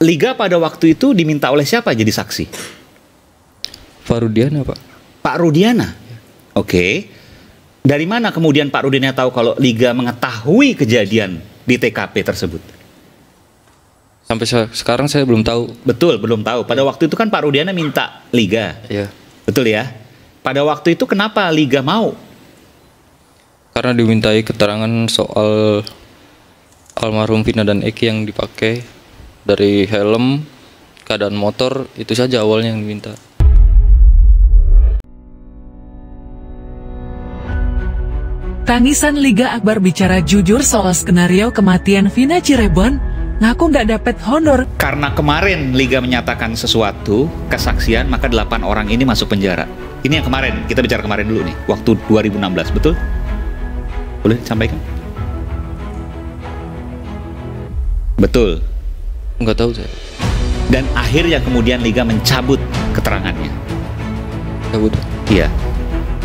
Liga pada waktu itu diminta oleh siapa jadi saksi? Pak Rudiana, Pak. Pak Rudiana. Oke. Dari mana kemudian Pak Rudiana tahu kalau Liga mengetahui kejadian di TKP tersebut? Sampai sekarang saya belum tahu. Betul, belum tahu. Pada waktu itu kan Pak Rudiana minta Liga. Iya. Betul ya? Pada waktu itu kenapa Liga mau? Karena dimintai keterangan soal almarhum Vina dan Eki yang dipakai, dari helm, keadaan motor, itu saja awalnya yang diminta. Tangisan Liga Akbar bicara jujur soal skenario kematian Vina Cirebon, ngaku nggak dapet honor. Karena kemarin Liga menyatakan sesuatu, kesaksian, maka 8 orang ini masuk penjara. Ini yang kemarin, kita bicara kemarin dulu nih, waktu 2016, betul? Boleh disampaikan? Betul. Nggak tahu saya. Dan akhirnya kemudian Liga mencabut keterangannya. Cabut. Iya.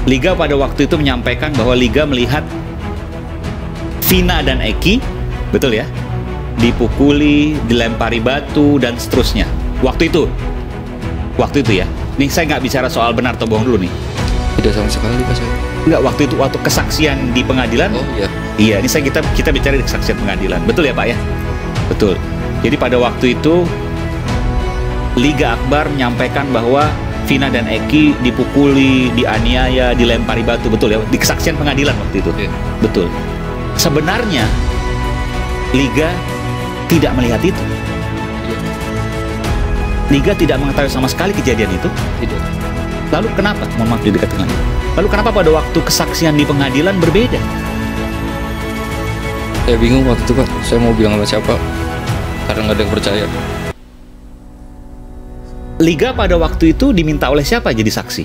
Liga pada waktu itu menyampaikan bahwa Liga melihat Vina dan Eki, betul ya, dipukuli, dilempari batu, dan seterusnya. Waktu itu ya. Nih saya nggak bicara soal benar atau bohong dulu nih. Tidak sama sekali, Pak, saya. Nggak, waktu itu, waktu kesaksian di pengadilan. Oh iya. Iya, ini kita bicara di kesaksian pengadilan. Betul ya Pak ya? Betul. Jadi pada waktu itu Liga Akbar menyampaikan bahwa Vina dan Eki dipukuli, dianiaya, dilempari batu, betul ya? Di kesaksian pengadilan waktu itu. Iya. Betul. Sebenarnya Liga tidak melihat itu. Iya. Liga tidak mengetahui sama sekali kejadian itu. Tidak. Lalu kenapa? Mohon maaf didekatkan lagi. Lalu kenapa pada waktu kesaksian di pengadilan berbeda? Saya bingung waktu itu, Pak. Saya mau bilang sama siapa, karena nggak ada yang percaya. Liga pada waktu itu diminta oleh siapa jadi saksi?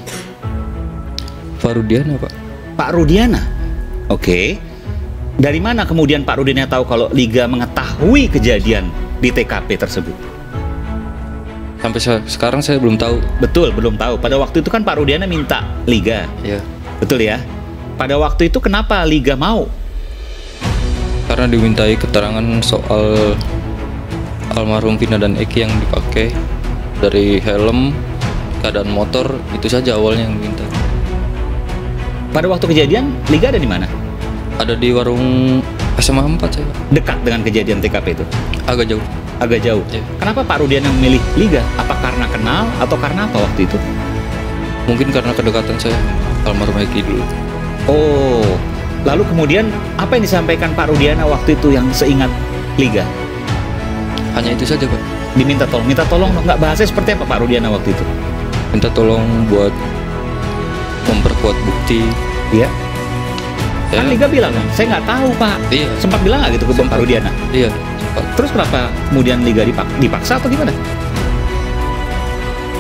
Pak Rudiana, Pak. Pak Rudiana. Oke. Dari mana kemudian Pak Rudiana tahu kalau Liga mengetahui kejadian di TKP tersebut? Sampai sekarang saya belum tahu. Betul, belum tahu. Pada waktu itu kan Pak Rudiana minta Liga. Iya. Betul ya? Pada waktu itu kenapa Liga mau? Karena dimintai keterangan soal almarhum Vina dan Eki yang dipakai, dari helm, keadaan motor, itu saja awalnya yang diminta. Pada waktu kejadian Liga ada di mana? Ada di warung SMA 4 saya. Dekat dengan kejadian TKP itu? Agak jauh. Agak jauh. Iya. Kenapa Pak Rudiana memilih Liga? Apa karena kenal atau karena apa waktu itu? Mungkin karena kedekatan saya almarhum Eki dulu. Oh, lalu kemudian apa yang disampaikan Pak Rudiana waktu itu yang seingat Liga? Hanya itu saja, Pak. Diminta tolong, nggak bahasanya seperti apa Pak Rudiana waktu itu? Minta tolong buat memperkuat bukti. Iya. Kan Liga bilang, saya nggak tahu Pak. Iya. Sempat bilang nggak gitu ke Pak Rudiana? Iya, sempat. Terus kenapa kemudian Liga dipaksa atau gimana?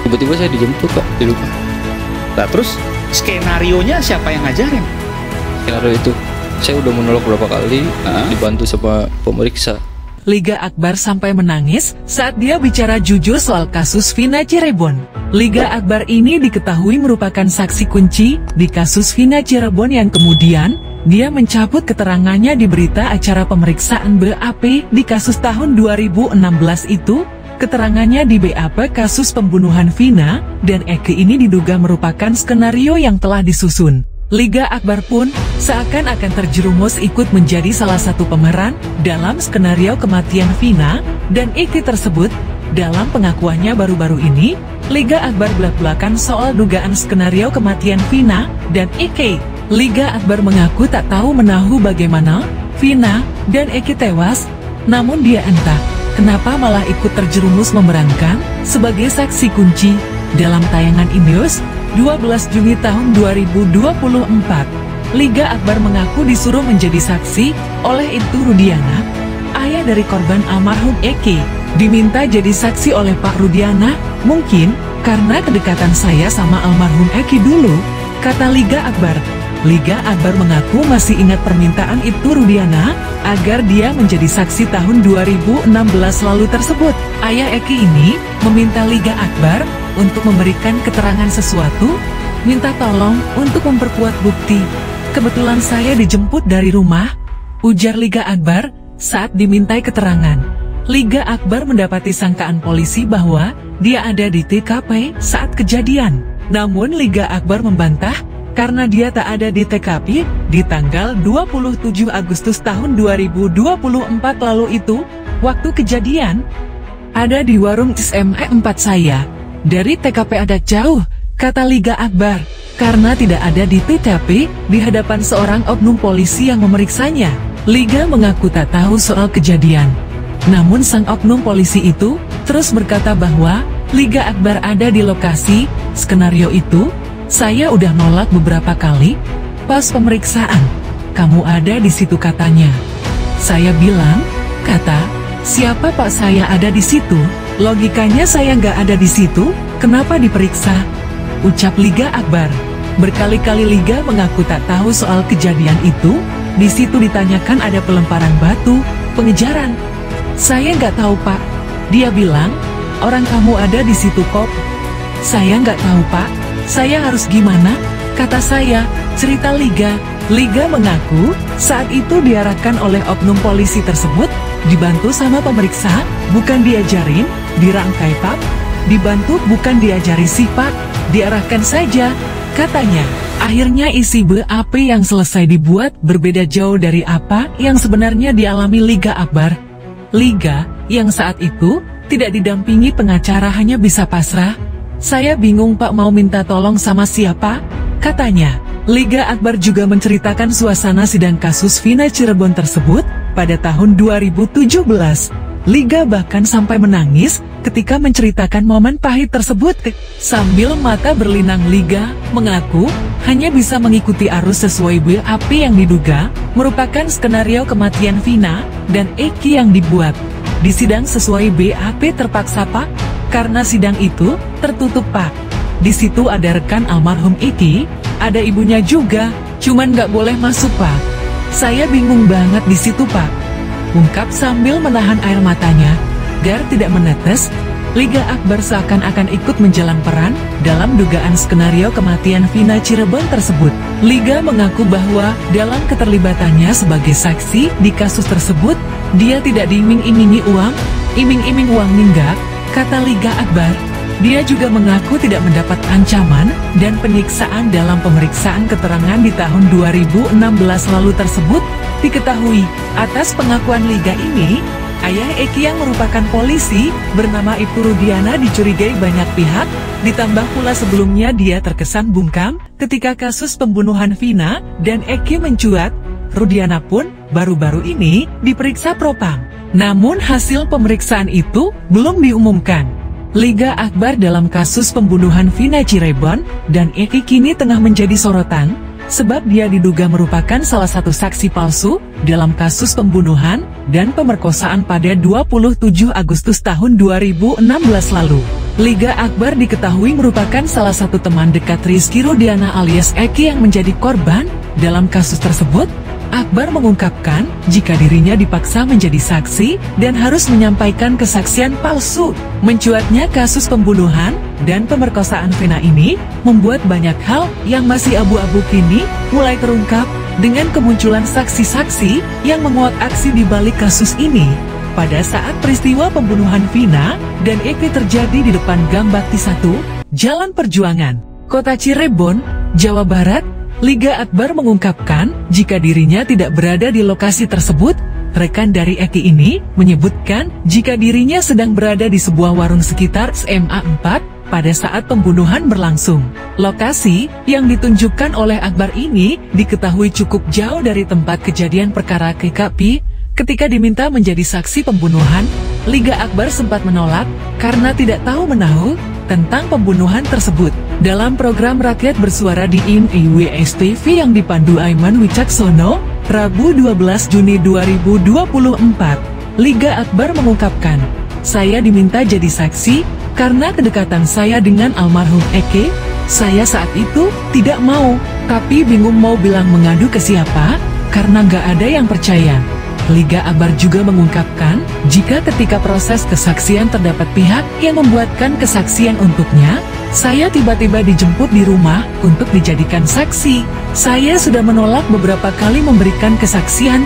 Tiba-tiba saya dijemput, Pak, di rumah. Nah, terus skenarionya siapa yang ngajarin? Skenario itu saya udah menolak beberapa kali, dibantu sama pemeriksa. Liga Akbar sampai menangis saat dia bicara jujur soal kasus Vina Cirebon. Liga Akbar ini diketahui merupakan saksi kunci di kasus Vina Cirebon yang kemudian dia mencabut keterangannya di berita acara pemeriksaan BAP di kasus tahun 2016 itu. Keterangannya di BAP kasus pembunuhan Vina dan Eki ini diduga merupakan skenario yang telah disusun. Liga Akbar pun seakan-akan terjerumus ikut menjadi salah satu pemeran dalam skenario kematian Vina dan Eki tersebut. Dalam pengakuannya baru-baru ini, Liga Akbar belak-belakan soal dugaan skenario kematian Vina dan Eki. Liga Akbar mengaku tak tahu menahu bagaimana Vina dan Eki tewas, namun dia entah kenapa malah ikut terjerumus memerankan sebagai saksi kunci dalam tayangan Indihome 12 Juni tahun 2024. Liga Akbar mengaku disuruh menjadi saksi oleh Ibtu Rudiana, ayah dari korban almarhum Eki. Diminta jadi saksi oleh Pak Rudiana, mungkin karena kedekatan saya sama almarhum Eki dulu, kata Liga Akbar. Liga Akbar mengaku masih ingat permintaan Ibtu Rudiana agar dia menjadi saksi tahun 2016 lalu tersebut. Ayah Eki ini meminta Liga Akbar untuk memberikan keterangan sesuatu, minta tolong untuk memperkuat bukti. Kebetulan saya dijemput dari rumah, ujar Liga Akbar saat dimintai keterangan. Liga Akbar mendapati sangkaan polisi bahwa dia ada di TKP saat kejadian. Namun Liga Akbar membantah karena dia tak ada di TKP di tanggal 27 Agustus tahun 2024 lalu itu. Waktu kejadian ada di warung SMA 4 saya. Dari TKP agak jauh, kata Liga Akbar, karena tidak ada di TKP di hadapan seorang oknum polisi yang memeriksanya. Liga mengaku tak tahu soal kejadian. Namun sang oknum polisi itu terus berkata bahwa Liga Akbar ada di lokasi. Skenario itu saya udah nolak beberapa kali. Pas pemeriksaan, kamu ada di situ katanya. Saya bilang, siapa Pak, saya ada di situ. Logikanya saya nggak ada di situ, kenapa diperiksa? Ucap Liga Akbar. Berkali-kali Liga mengaku tak tahu soal kejadian itu. Di situ ditanyakan ada pelemparan batu, pengejaran. Saya nggak tahu Pak. Dia bilang, orang kamu ada di situ kok. Saya nggak tahu Pak. Saya harus gimana? Kata saya, cerita Liga. Liga mengaku saat itu diarahkan oleh oknum polisi tersebut, dibantu sama pemeriksa, bukan diajarin, dirangkai Pak. Dibantu bukan diajari sih Pak, diarahkan saja, katanya. Akhirnya isi BAP yang selesai dibuat berbeda jauh dari apa yang sebenarnya dialami Liga Akbar. Liga, yang saat itu tidak didampingi pengacara, hanya bisa pasrah. Saya bingung Pak, mau minta tolong sama siapa? Katanya. Liga Akbar juga menceritakan suasana sidang kasus Vina Cirebon tersebut pada tahun 2017. Liga bahkan sampai menangis ketika menceritakan momen pahit tersebut. Sambil mata berlinang, Liga mengaku hanya bisa mengikuti arus sesuai BAP yang diduga merupakan skenario kematian Vina dan Eki yang dibuat. Di sidang sesuai BAP terpaksa Pak, karena sidang itu tertutup Pak. Di situ ada rekan almarhum Eki, ada ibunya juga, cuman nggak boleh masuk Pak. Saya bingung banget di situ Pak, ungkap sambil menahan air matanya agar tidak menetes. Liga Akbar seakan-akan ikut menjalan peran dalam dugaan skenario kematian Vina Cirebon tersebut. Liga mengaku bahwa dalam keterlibatannya sebagai saksi di kasus tersebut, dia tidak diiming-imingi uang, iming-iming uang ninggak, kata Liga Akbar. Dia juga mengaku tidak mendapat ancaman dan penyiksaan dalam pemeriksaan keterangan di tahun 2016 lalu tersebut. Diketahui, atas pengakuan Liga ini, ayah Eki yang merupakan polisi bernama Ibu Rudiana dicurigai banyak pihak, ditambah pula sebelumnya dia terkesan bungkam ketika kasus pembunuhan Vina dan Eki mencuat. Rudiana pun baru-baru ini diperiksa propam. Namun hasil pemeriksaan itu belum diumumkan. Liga Akbar dalam kasus pembunuhan Vina Cirebon dan Eki kini tengah menjadi sorotan, sebab dia diduga merupakan salah satu saksi palsu dalam kasus pembunuhan dan pemerkosaan pada 27 Agustus tahun 2016 lalu. Liga Akbar diketahui merupakan salah satu teman dekat Rizky Rudiana alias Eki yang menjadi korban dalam kasus tersebut. Akbar mengungkapkan jika dirinya dipaksa menjadi saksi dan harus menyampaikan kesaksian palsu. Mencuatnya kasus pembunuhan dan pemerkosaan Vina ini membuat banyak hal yang masih abu-abu kini mulai terungkap dengan kemunculan saksi-saksi yang menguak aksi di balik kasus ini. Pada saat peristiwa pembunuhan Vina dan Eki terjadi di depan Gang Bakti 1, Jalan Perjuangan, Kota Cirebon, Jawa Barat, Liga Akbar mengungkapkan jika dirinya tidak berada di lokasi tersebut. Rekan dari Eki ini menyebutkan jika dirinya sedang berada di sebuah warung sekitar SMA 4 pada saat pembunuhan berlangsung. Lokasi yang ditunjukkan oleh Akbar ini diketahui cukup jauh dari tempat kejadian perkara TKP. Ketika diminta menjadi saksi pembunuhan, Liga Akbar sempat menolak karena tidak tahu menahu tentang pembunuhan tersebut. Dalam program Rakyat Bersuara di IWS TV yang dipandu Aiman Wicaksono, Rabu 12 Juni 2024, Liga Akbar mengungkapkan, saya diminta jadi saksi karena kedekatan saya dengan almarhum Eki. Saya saat itu tidak mau, tapi bingung mau bilang mengadu ke siapa, karena nggak ada yang percaya. Liga Akbar juga mengungkapkan, jika ketika proses kesaksian terdapat pihak yang membuatkan kesaksian untuknya, saya tiba-tiba dijemput di rumah untuk dijadikan saksi. Saya sudah menolak beberapa kali memberikan kesaksian.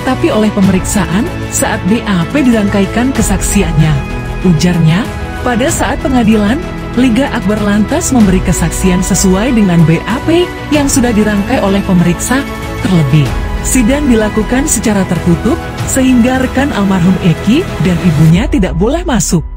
tapi oleh pemeriksaan saat BAP dirangkaikan kesaksiannya. Ujarnya, pada saat pengadilan, Liga Akbar lantas memberi kesaksian sesuai dengan BAP yang sudah dirangkai oleh pemeriksa. Terlebih, sidang dilakukan secara tertutup, sehingga rekan almarhum Eki dan ibunya tidak boleh masuk.